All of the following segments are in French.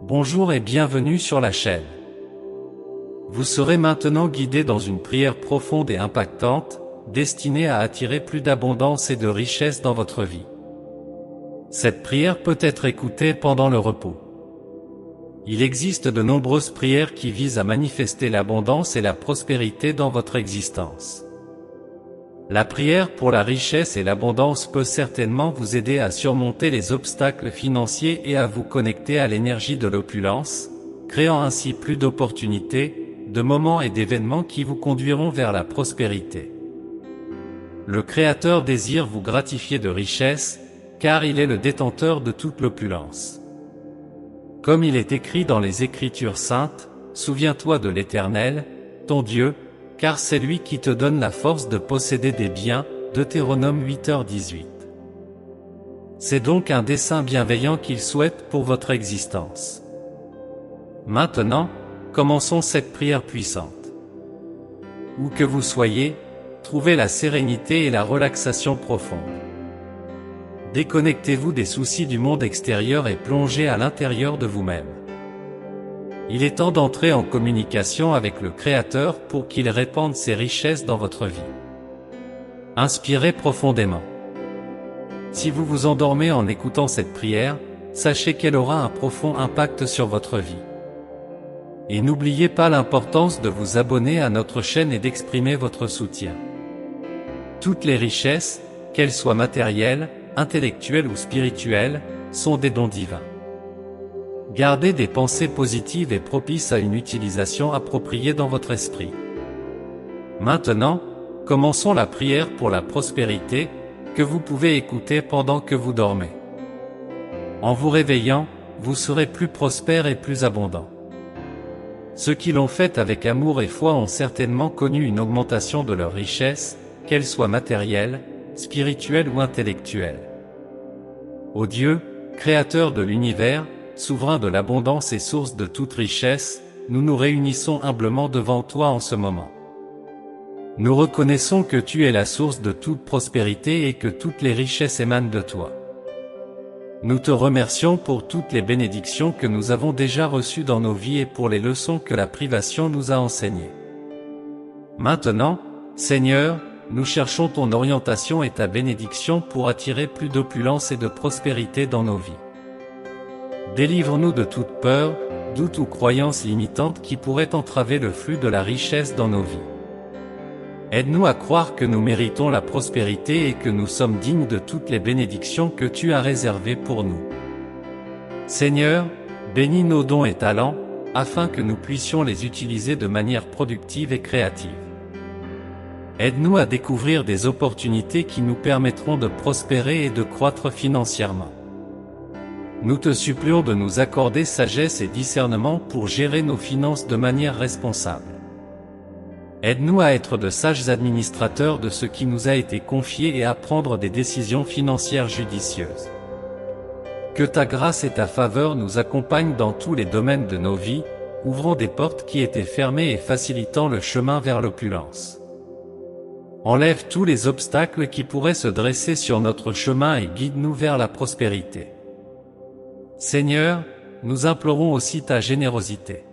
Bonjour et bienvenue sur la chaîne. Vous serez maintenant guidé dans une prière profonde et impactante, destinée à attirer plus d'abondance et de richesse dans votre vie. Cette prière peut être écoutée pendant le repos. Il existe de nombreuses prières qui visent à manifester l'abondance et la prospérité dans votre existence. La prière pour la richesse et l'abondance peut certainement vous aider à surmonter les obstacles financiers et à vous connecter à l'énergie de l'opulence, créant ainsi plus d'opportunités, de moments et d'événements qui vous conduiront vers la prospérité. Le Créateur désire vous gratifier de richesses, car il est le détenteur de toute l'opulence. Comme il est écrit dans les Écritures saintes, « Souviens-toi de l'Éternel, ton Dieu, car c'est lui qui te donne la force de posséder des biens » Deutéronome 8h18. C'est donc un dessein bienveillant qu'il souhaite pour votre existence. Maintenant, commençons cette prière puissante. Où que vous soyez, trouvez la sérénité et la relaxation profonde. Déconnectez-vous des soucis du monde extérieur et plongez à l'intérieur de vous-même. Il est temps d'entrer en communication avec le Créateur pour qu'il répande ses richesses dans votre vie. Inspirez profondément. Si vous vous endormez en écoutant cette prière, sachez qu'elle aura un profond impact sur votre vie. Et n'oubliez pas l'importance de vous abonner à notre chaîne et d'exprimer votre soutien. Toutes les richesses, qu'elles soient matérielles, intellectuelles ou spirituelles, sont des dons divins. Gardez des pensées positives et propices à une utilisation appropriée dans votre esprit. Maintenant, commençons la prière pour la prospérité, que vous pouvez écouter pendant que vous dormez. En vous réveillant, vous serez plus prospère et plus abondant. Ceux qui l'ont faite avec amour et foi ont certainement connu une augmentation de leur richesse, qu'elle soit matérielle, spirituelle ou intellectuelle. Ô Dieu, Créateur de l'univers, souverain de l'abondance et source de toute richesse, nous nous réunissons humblement devant toi en ce moment. Nous reconnaissons que tu es la source de toute prospérité et que toutes les richesses émanent de toi. Nous te remercions pour toutes les bénédictions que nous avons déjà reçues dans nos vies et pour les leçons que la privation nous a enseignées. Maintenant, Seigneur, nous cherchons ton orientation et ta bénédiction pour attirer plus d'opulence et de prospérité dans nos vies. Délivre-nous de toute peur, doute ou croyance limitante qui pourrait entraver le flux de la richesse dans nos vies. Aide-nous à croire que nous méritons la prospérité et que nous sommes dignes de toutes les bénédictions que tu as réservées pour nous. Seigneur, bénis nos dons et talents, afin que nous puissions les utiliser de manière productive et créative. Aide-nous à découvrir des opportunités qui nous permettront de prospérer et de croître financièrement. Nous te supplions de nous accorder sagesse et discernement pour gérer nos finances de manière responsable. Aide-nous à être de sages administrateurs de ce qui nous a été confié et à prendre des décisions financières judicieuses. Que ta grâce et ta faveur nous accompagnent dans tous les domaines de nos vies, ouvrant des portes qui étaient fermées et facilitant le chemin vers l'opulence. Enlève tous les obstacles qui pourraient se dresser sur notre chemin et guide-nous vers la prospérité. Seigneur, nous implorons aussi ta générosité.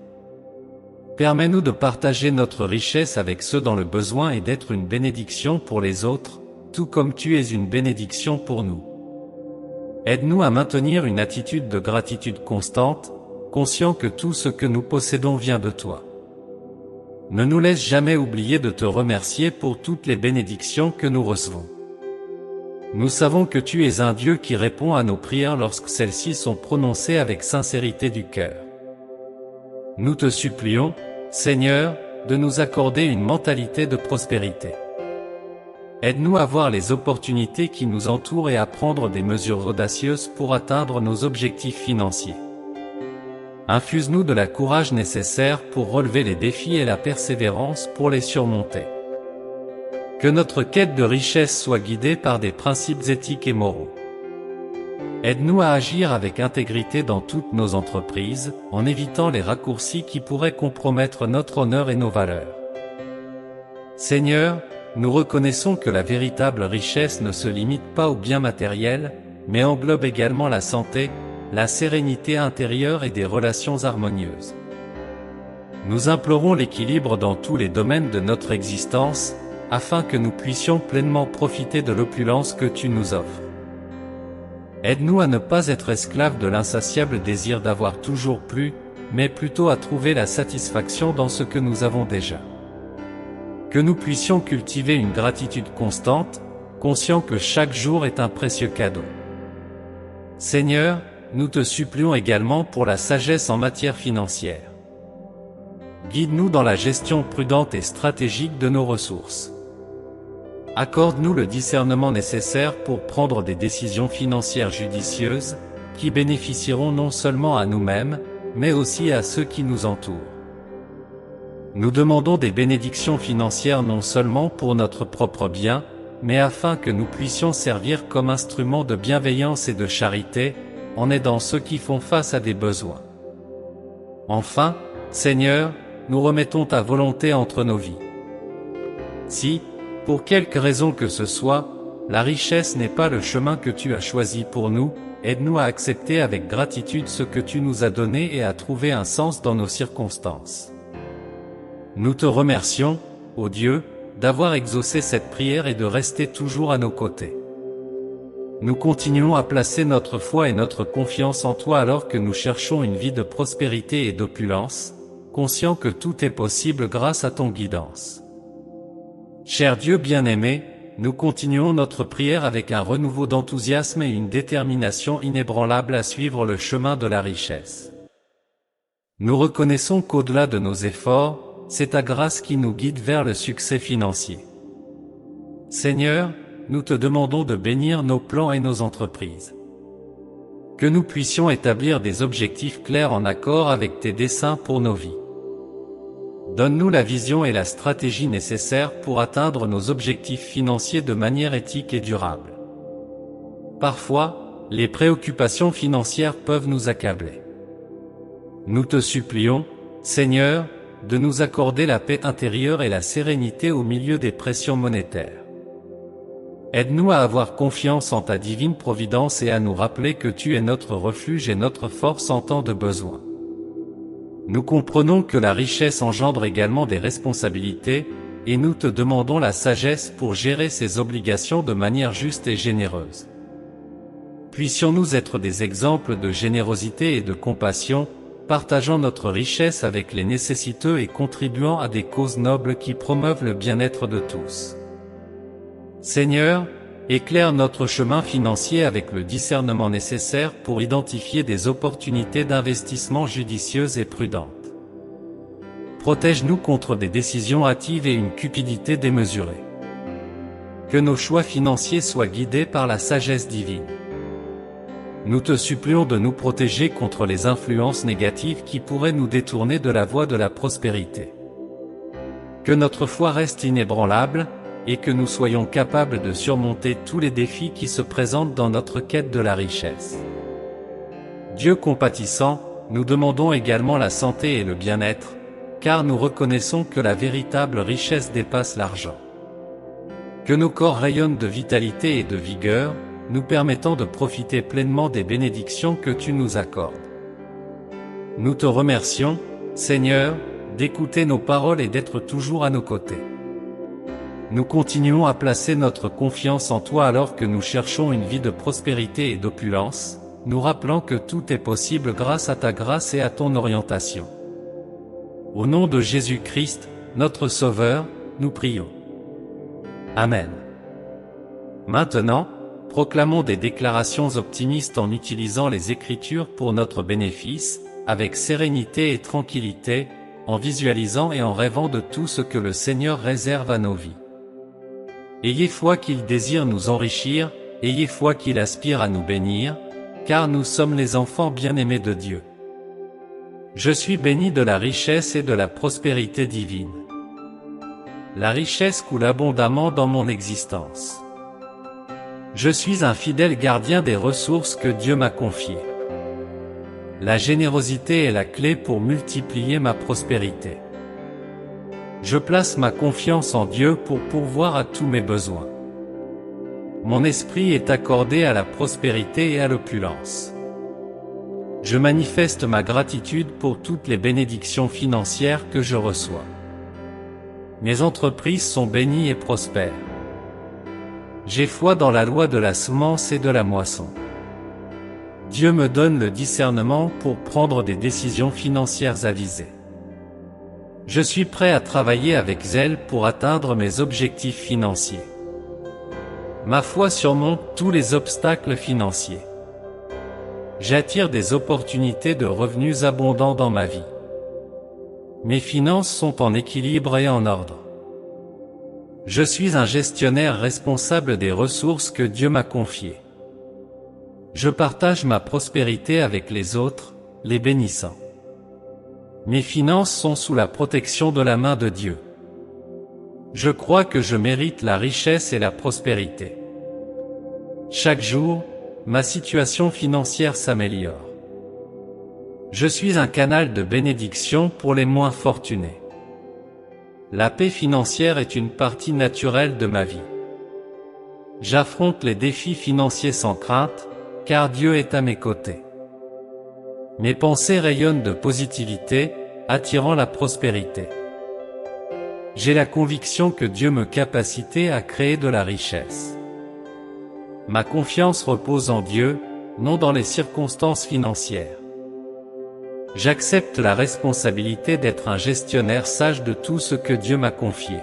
Permets-nous de partager notre richesse avec ceux dans le besoin et d'être une bénédiction pour les autres, tout comme tu es une bénédiction pour nous. Aide-nous à maintenir une attitude de gratitude constante, conscient que tout ce que nous possédons vient de toi. Ne nous laisse jamais oublier de te remercier pour toutes les bénédictions que nous recevons. Nous savons que tu es un Dieu qui répond à nos prières lorsque celles-ci sont prononcées avec sincérité du cœur. Nous te supplions, Seigneur, de nous accorder une mentalité de prospérité. Aide-nous à voir les opportunités qui nous entourent et à prendre des mesures audacieuses pour atteindre nos objectifs financiers. Infuse-nous de la courage nécessaire pour relever les défis et la persévérance pour les surmonter. Que notre quête de richesse soit guidée par des principes éthiques et moraux. Aide-nous à agir avec intégrité dans toutes nos entreprises, en évitant les raccourcis qui pourraient compromettre notre honneur et nos valeurs. Seigneur, nous reconnaissons que la véritable richesse ne se limite pas aux biens matériels, mais englobe également la santé, la sérénité intérieure et des relations harmonieuses. Nous implorons l'équilibre dans tous les domaines de notre existence, afin que nous puissions pleinement profiter de l'opulence que tu nous offres. Aide-nous à ne pas être esclaves de l'insatiable désir d'avoir toujours plus, mais plutôt à trouver la satisfaction dans ce que nous avons déjà. Que nous puissions cultiver une gratitude constante, conscients que chaque jour est un précieux cadeau. Seigneur, nous te supplions également pour la sagesse en matière financière. Guide-nous dans la gestion prudente et stratégique de nos ressources. Accorde-nous le discernement nécessaire pour prendre des décisions financières judicieuses, qui bénéficieront non seulement à nous-mêmes, mais aussi à ceux qui nous entourent. Nous demandons des bénédictions financières non seulement pour notre propre bien, mais afin que nous puissions servir comme instruments de bienveillance et de charité, en aidant ceux qui font face à des besoins. Enfin, Seigneur, nous remettons ta volonté entre nos vies. Si, pour quelque raison que ce soit, la richesse n'est pas le chemin que tu as choisi pour nous, aide-nous à accepter avec gratitude ce que tu nous as donné et à trouver un sens dans nos circonstances. Nous te remercions, ô Dieu, d'avoir exaucé cette prière et de rester toujours à nos côtés. Nous continuons à placer notre foi et notre confiance en toi alors que nous cherchons une vie de prospérité et d'opulence, conscients que tout est possible grâce à ton guidance. Cher Dieu bien-aimé, nous continuons notre prière avec un renouveau d'enthousiasme et une détermination inébranlable à suivre le chemin de la richesse. Nous reconnaissons qu'au-delà de nos efforts, c'est ta grâce qui nous guide vers le succès financier. Seigneur, nous te demandons de bénir nos plans et nos entreprises. Que nous puissions établir des objectifs clairs en accord avec tes desseins pour nos vies. Donne-nous la vision et la stratégie nécessaires pour atteindre nos objectifs financiers de manière éthique et durable. Parfois, les préoccupations financières peuvent nous accabler. Nous te supplions, Seigneur, de nous accorder la paix intérieure et la sérénité au milieu des pressions monétaires. Aide-nous à avoir confiance en ta divine providence et à nous rappeler que tu es notre refuge et notre force en temps de besoin. Nous comprenons que la richesse engendre également des responsabilités, et nous te demandons la sagesse pour gérer ces obligations de manière juste et généreuse. Puissions-nous être des exemples de générosité et de compassion, partageant notre richesse avec les nécessiteux et contribuant à des causes nobles qui promeuvent le bien-être de tous. Seigneur, éclaire notre chemin financier avec le discernement nécessaire pour identifier des opportunités d'investissement judicieuses et prudentes. Protège-nous contre des décisions hâtives et une cupidité démesurée. Que nos choix financiers soient guidés par la sagesse divine. Nous te supplions de nous protéger contre les influences négatives qui pourraient nous détourner de la voie de la prospérité. Que notre foi reste inébranlable, et que nous soyons capables de surmonter tous les défis qui se présentent dans notre quête de la richesse. Dieu compatissant, nous demandons également la santé et le bien-être, car nous reconnaissons que la véritable richesse dépasse l'argent. Que nos corps rayonnent de vitalité et de vigueur, nous permettant de profiter pleinement des bénédictions que tu nous accordes. Nous te remercions, Seigneur, d'écouter nos paroles et d'être toujours à nos côtés. Nous continuons à placer notre confiance en toi alors que nous cherchons une vie de prospérité et d'opulence, nous rappelant que tout est possible grâce à ta grâce et à ton orientation. Au nom de Jésus-Christ, notre Sauveur, nous prions. Amen. Maintenant, proclamons des déclarations optimistes en utilisant les Écritures pour notre bénéfice, avec sérénité et tranquillité, en visualisant et en rêvant de tout ce que le Seigneur réserve à nos vies. Ayez foi qu'il désire nous enrichir, ayez foi qu'il aspire à nous bénir, car nous sommes les enfants bien-aimés de Dieu. Je suis béni de la richesse et de la prospérité divine. La richesse coule abondamment dans mon existence. Je suis un fidèle gardien des ressources que Dieu m'a confiées. La générosité est la clé pour multiplier ma prospérité. Je place ma confiance en Dieu pour pourvoir à tous mes besoins. Mon esprit est accordé à la prospérité et à l'opulence. Je manifeste ma gratitude pour toutes les bénédictions financières que je reçois. Mes entreprises sont bénies et prospèrent. J'ai foi dans la loi de la semence et de la moisson. Dieu me donne le discernement pour prendre des décisions financières avisées. Je suis prêt à travailler avec zèle pour atteindre mes objectifs financiers. Ma foi surmonte tous les obstacles financiers. J'attire des opportunités de revenus abondants dans ma vie. Mes finances sont en équilibre et en ordre. Je suis un gestionnaire responsable des ressources que Dieu m'a confiées. Je partage ma prospérité avec les autres, les bénissant. Mes finances sont sous la protection de la main de Dieu. Je crois que je mérite la richesse et la prospérité. Chaque jour, ma situation financière s'améliore. Je suis un canal de bénédiction pour les moins fortunés. La paix financière est une partie naturelle de ma vie. J'affronte les défis financiers sans crainte, car Dieu est à mes côtés. Mes pensées rayonnent de positivité, attirant la prospérité. J'ai la conviction que Dieu me capacite à créer de la richesse. Ma confiance repose en Dieu, non dans les circonstances financières. J'accepte la responsabilité d'être un gestionnaire sage de tout ce que Dieu m'a confié.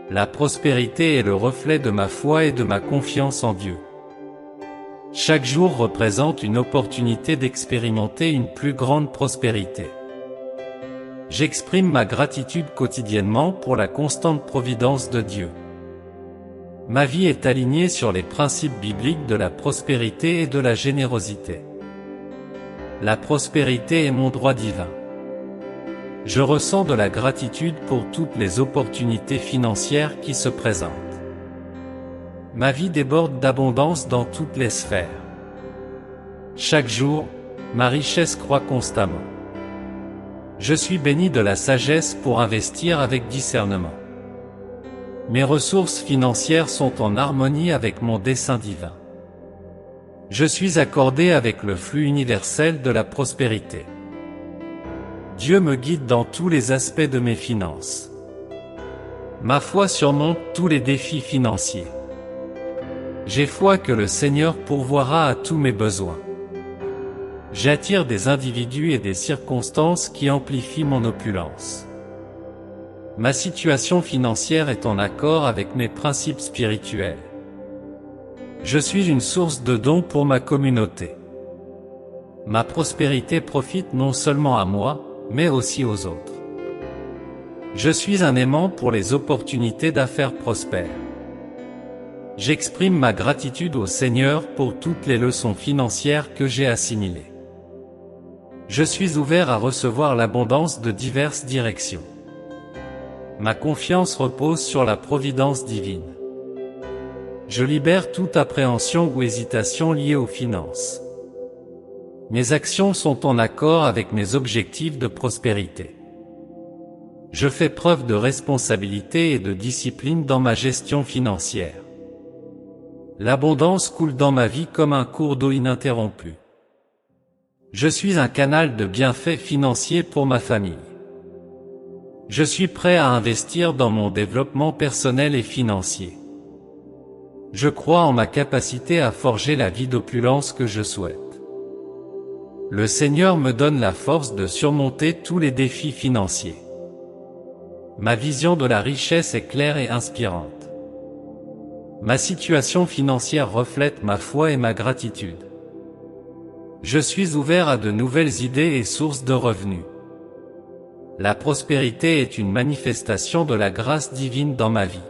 La prospérité est le reflet de ma foi et de ma confiance en Dieu. Chaque jour représente une opportunité d'expérimenter une plus grande prospérité. J'exprime ma gratitude quotidiennement pour la constante providence de Dieu. Ma vie est alignée sur les principes bibliques de la prospérité et de la générosité. La prospérité est mon droit divin. Je ressens de la gratitude pour toutes les opportunités financières qui se présentent. Ma vie déborde d'abondance dans toutes les sphères. Chaque jour, ma richesse croît constamment. Je suis béni de la sagesse pour investir avec discernement. Mes ressources financières sont en harmonie avec mon dessein divin. Je suis accordé avec le flux universel de la prospérité. Dieu me guide dans tous les aspects de mes finances. Ma foi surmonte tous les défis financiers. J'ai foi que le Seigneur pourvoira à tous mes besoins. J'attire des individus et des circonstances qui amplifient mon opulence. Ma situation financière est en accord avec mes principes spirituels. Je suis une source de dons pour ma communauté. Ma prospérité profite non seulement à moi, mais aussi aux autres. Je suis un aimant pour les opportunités d'affaires prospères. J'exprime ma gratitude au Seigneur pour toutes les leçons financières que j'ai assimilées. Je suis ouvert à recevoir l'abondance de diverses directions. Ma confiance repose sur la providence divine. Je libère toute appréhension ou hésitation liée aux finances. Mes actions sont en accord avec mes objectifs de prospérité. Je fais preuve de responsabilité et de discipline dans ma gestion financière. L'abondance coule dans ma vie comme un cours d'eau ininterrompu. Je suis un canal de bienfaits financiers pour ma famille. Je suis prêt à investir dans mon développement personnel et financier. Je crois en ma capacité à forger la vie d'opulence que je souhaite. Le Seigneur me donne la force de surmonter tous les défis financiers. Ma vision de la richesse est claire et inspirante. Ma situation financière reflète ma foi et ma gratitude. Je suis ouvert à de nouvelles idées et sources de revenus. La prospérité est une manifestation de la grâce divine dans ma vie.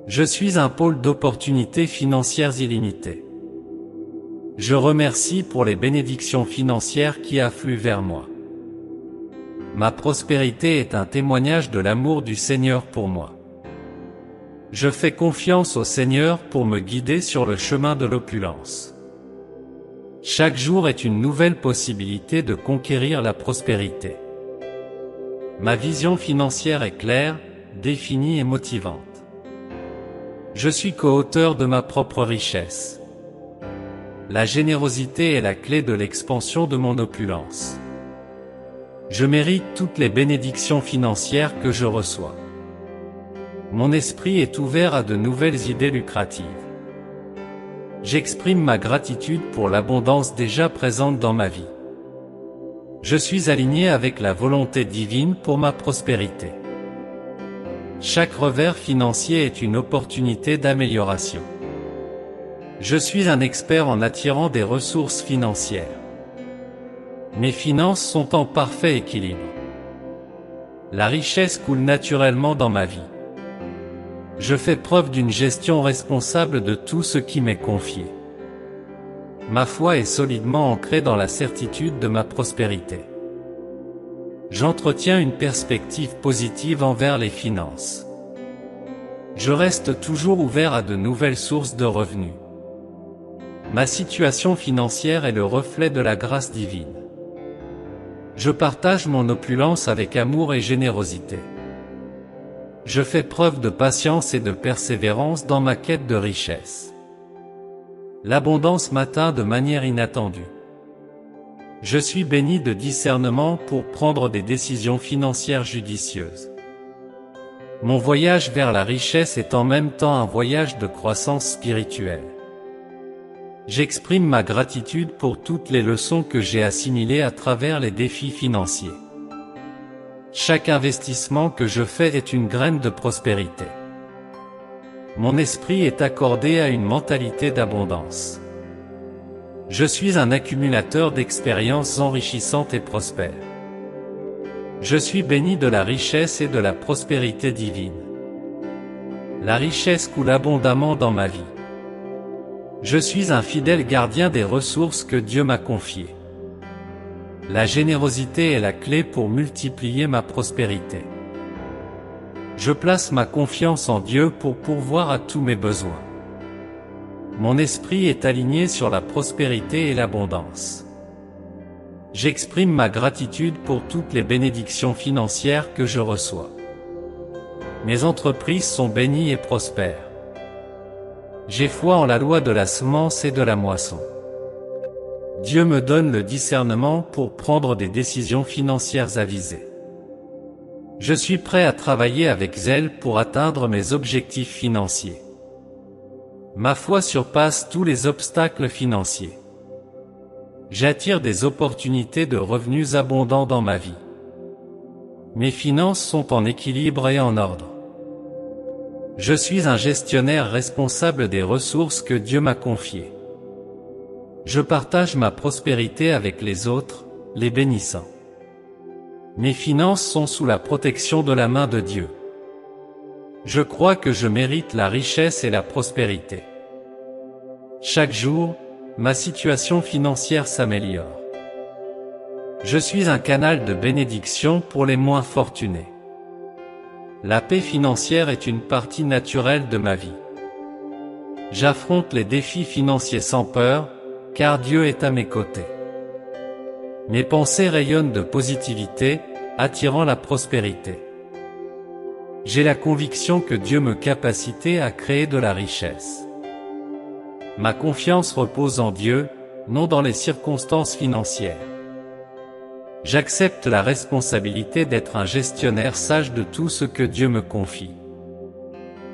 Je suis un pôle d'opportunités financières illimitées. Je remercie pour les bénédictions financières qui affluent vers moi. Ma prospérité est un témoignage de l'amour du Seigneur pour moi. Je fais confiance au Seigneur pour me guider sur le chemin de l'opulence. Chaque jour est une nouvelle possibilité de conquérir la prospérité. Ma vision financière est claire, définie et motivante. Je suis co-auteur de ma propre richesse. La générosité est la clé de l'expansion de mon opulence. Je mérite toutes les bénédictions financières que je reçois. Mon esprit est ouvert à de nouvelles idées lucratives. J'exprime ma gratitude pour l'abondance déjà présente dans ma vie. Je suis aligné avec la volonté divine pour ma prospérité. Chaque revers financier est une opportunité d'amélioration. Je suis un expert en attirant des ressources financières. Mes finances sont en parfait équilibre. La richesse coule naturellement dans ma vie. Je fais preuve d'une gestion responsable de tout ce qui m'est confié. Ma foi est solidement ancrée dans la certitude de ma prospérité. J'entretiens une perspective positive envers les finances. Je reste toujours ouvert à de nouvelles sources de revenus. Ma situation financière est le reflet de la grâce divine. Je partage mon opulence avec amour et générosité. Je fais preuve de patience et de persévérance dans ma quête de richesse. L'abondance m'atteint de manière inattendue. Je suis béni de discernement pour prendre des décisions financières judicieuses. Mon voyage vers la richesse est en même temps un voyage de croissance spirituelle. J'exprime ma gratitude pour toutes les leçons que j'ai assimilées à travers les défis financiers. Chaque investissement que je fais est une graine de prospérité. Mon esprit est accordé à une mentalité d'abondance. Je suis un accumulateur d'expériences enrichissantes et prospères. Je suis béni de la richesse et de la prospérité divine. La richesse coule abondamment dans ma vie. Je suis un fidèle gardien des ressources que Dieu m'a confiées. La générosité est la clé pour multiplier ma prospérité. Je place ma confiance en Dieu pour pourvoir à tous mes besoins. Mon esprit est aligné sur la prospérité et l'abondance. J'exprime ma gratitude pour toutes les bénédictions financières que je reçois. Mes entreprises sont bénies et prospères. J'ai foi en la loi de la semence et de la moisson. Dieu me donne le discernement pour prendre des décisions financières avisées. Je suis prêt à travailler avec zèle pour atteindre mes objectifs financiers. Ma foi surpasse tous les obstacles financiers. J'attire des opportunités de revenus abondants dans ma vie. Mes finances sont en équilibre et en ordre. Je suis un gestionnaire responsable des ressources que Dieu m'a confiées. Je partage ma prospérité avec les autres, les bénissant. Mes finances sont sous la protection de la main de Dieu. Je crois que je mérite la richesse et la prospérité. Chaque jour, ma situation financière s'améliore. Je suis un canal de bénédiction pour les moins fortunés. La paix financière est une partie naturelle de ma vie. J'affronte les défis financiers sans peur, car Dieu est à mes côtés. Mes pensées rayonnent de positivité, attirant la prospérité. J'ai la conviction que Dieu me capacite à créer de la richesse. Ma confiance repose en Dieu, non dans les circonstances financières. J'accepte la responsabilité d'être un gestionnaire sage de tout ce que Dieu me confie.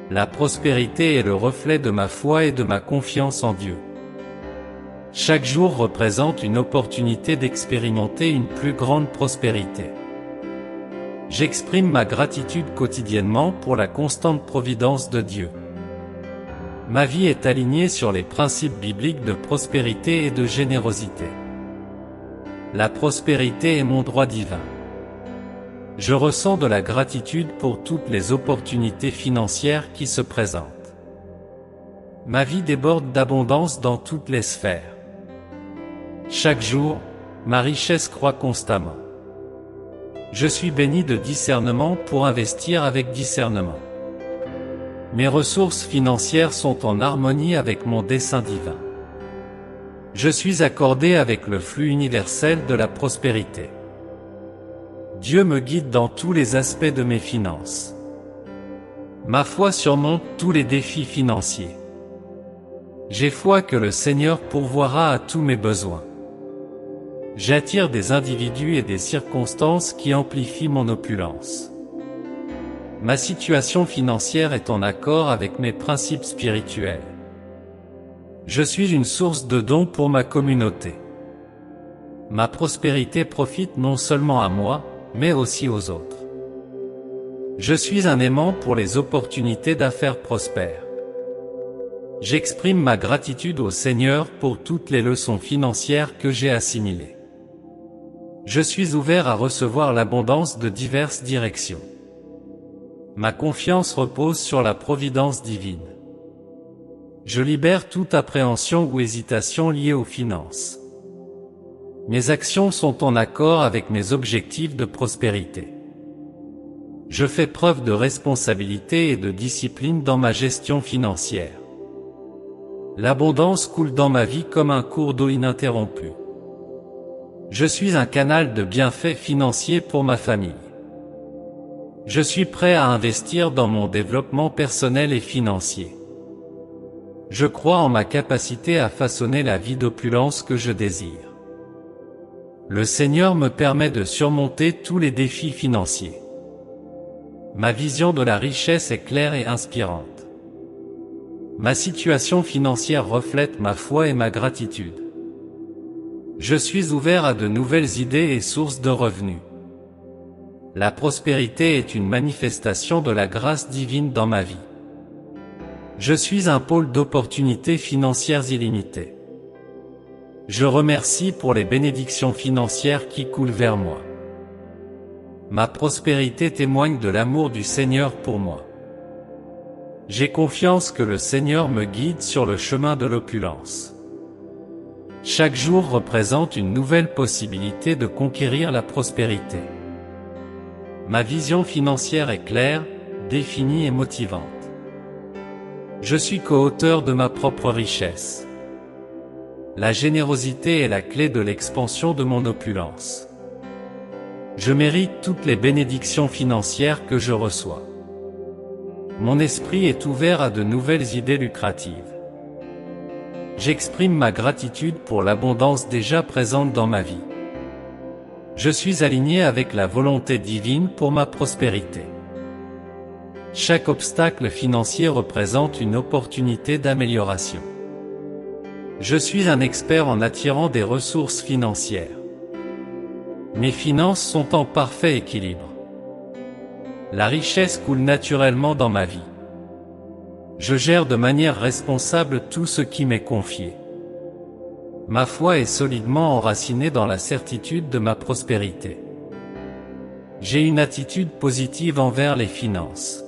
La prospérité est le reflet de ma foi et de ma confiance en Dieu. Chaque jour représente une opportunité d'expérimenter une plus grande prospérité. J'exprime ma gratitude quotidiennement pour la constante providence de Dieu. Ma vie est alignée sur les principes bibliques de prospérité et de générosité. La prospérité est mon droit divin. Je ressens de la gratitude pour toutes les opportunités financières qui se présentent. Ma vie déborde d'abondance dans toutes les sphères. Chaque jour, ma richesse croît constamment. Je suis béni de discernement pour investir avec discernement. Mes ressources financières sont en harmonie avec mon dessein divin. Je suis accordé avec le flux universel de la prospérité. Dieu me guide dans tous les aspects de mes finances. Ma foi surmonte tous les défis financiers. J'ai foi que le Seigneur pourvoira à tous mes besoins. J'attire des individus et des circonstances qui amplifient mon opulence. Ma situation financière est en accord avec mes principes spirituels. Je suis une source de dons pour ma communauté. Ma prospérité profite non seulement à moi, mais aussi aux autres. Je suis un aimant pour les opportunités d'affaires prospères. J'exprime ma gratitude au Seigneur pour toutes les leçons financières que j'ai assimilées. Je suis ouvert à recevoir l'abondance de diverses directions. Ma confiance repose sur la providence divine. Je libère toute appréhension ou hésitation liée aux finances. Mes actions sont en accord avec mes objectifs de prospérité. Je fais preuve de responsabilité et de discipline dans ma gestion financière. L'abondance coule dans ma vie comme un cours d'eau ininterrompu. Je suis un canal de bienfaits financiers pour ma famille. Je suis prêt à investir dans mon développement personnel et financier. Je crois en ma capacité à façonner la vie d'opulence que je désire. Le Seigneur me permet de surmonter tous les défis financiers. Ma vision de la richesse est claire et inspirante. Ma situation financière reflète ma foi et ma gratitude. Je suis ouvert à de nouvelles idées et sources de revenus. La prospérité est une manifestation de la grâce divine dans ma vie. Je suis un pôle d'opportunités financières illimitées. Je remercie pour les bénédictions financières qui coulent vers moi. Ma prospérité témoigne de l'amour du Seigneur pour moi. J'ai confiance que le Seigneur me guide sur le chemin de l'opulence. Chaque jour représente une nouvelle possibilité de conquérir la prospérité. Ma vision financière est claire, définie et motivante. Je suis co-auteur de ma propre richesse. La générosité est la clé de l'expansion de mon opulence. Je mérite toutes les bénédictions financières que je reçois. Mon esprit est ouvert à de nouvelles idées lucratives. J'exprime ma gratitude pour l'abondance déjà présente dans ma vie. Je suis aligné avec la volonté divine pour ma prospérité. Chaque obstacle financier représente une opportunité d'amélioration. Je suis un expert en attirant des ressources financières. Mes finances sont en parfait équilibre. La richesse coule naturellement dans ma vie. Je gère de manière responsable tout ce qui m'est confié. Ma foi est solidement enracinée dans la certitude de ma prospérité. J'ai une attitude positive envers les finances.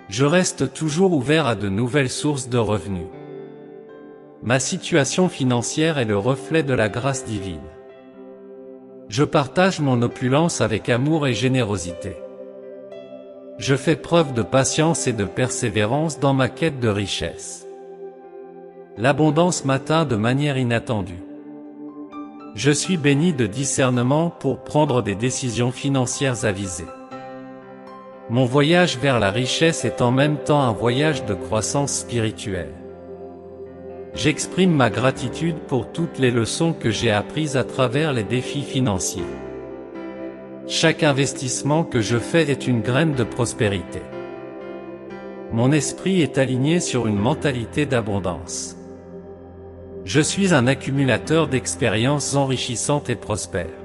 Je reste toujours ouvert à de nouvelles sources de revenus. Ma situation financière est le reflet de la grâce divine. Je partage mon opulence avec amour et générosité. Je fais preuve de patience et de persévérance dans ma quête de richesse. L'abondance m'atteint de manière inattendue. Je suis béni de discernement pour prendre des décisions financières avisées. Mon voyage vers la richesse est en même temps un voyage de croissance spirituelle. J'exprime ma gratitude pour toutes les leçons que j'ai apprises à travers les défis financiers. Chaque investissement que je fais est une graine de prospérité. Mon esprit est aligné sur une mentalité d'abondance. Je suis un accumulateur d'expériences enrichissantes et prospères.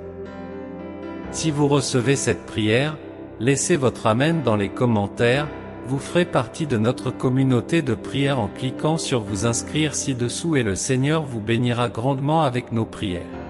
Si vous recevez cette prière, laissez votre Amen dans les commentaires, vous ferez partie de notre communauté de prière en cliquant sur vous inscrire ci-dessous et le Seigneur vous bénira grandement avec nos prières.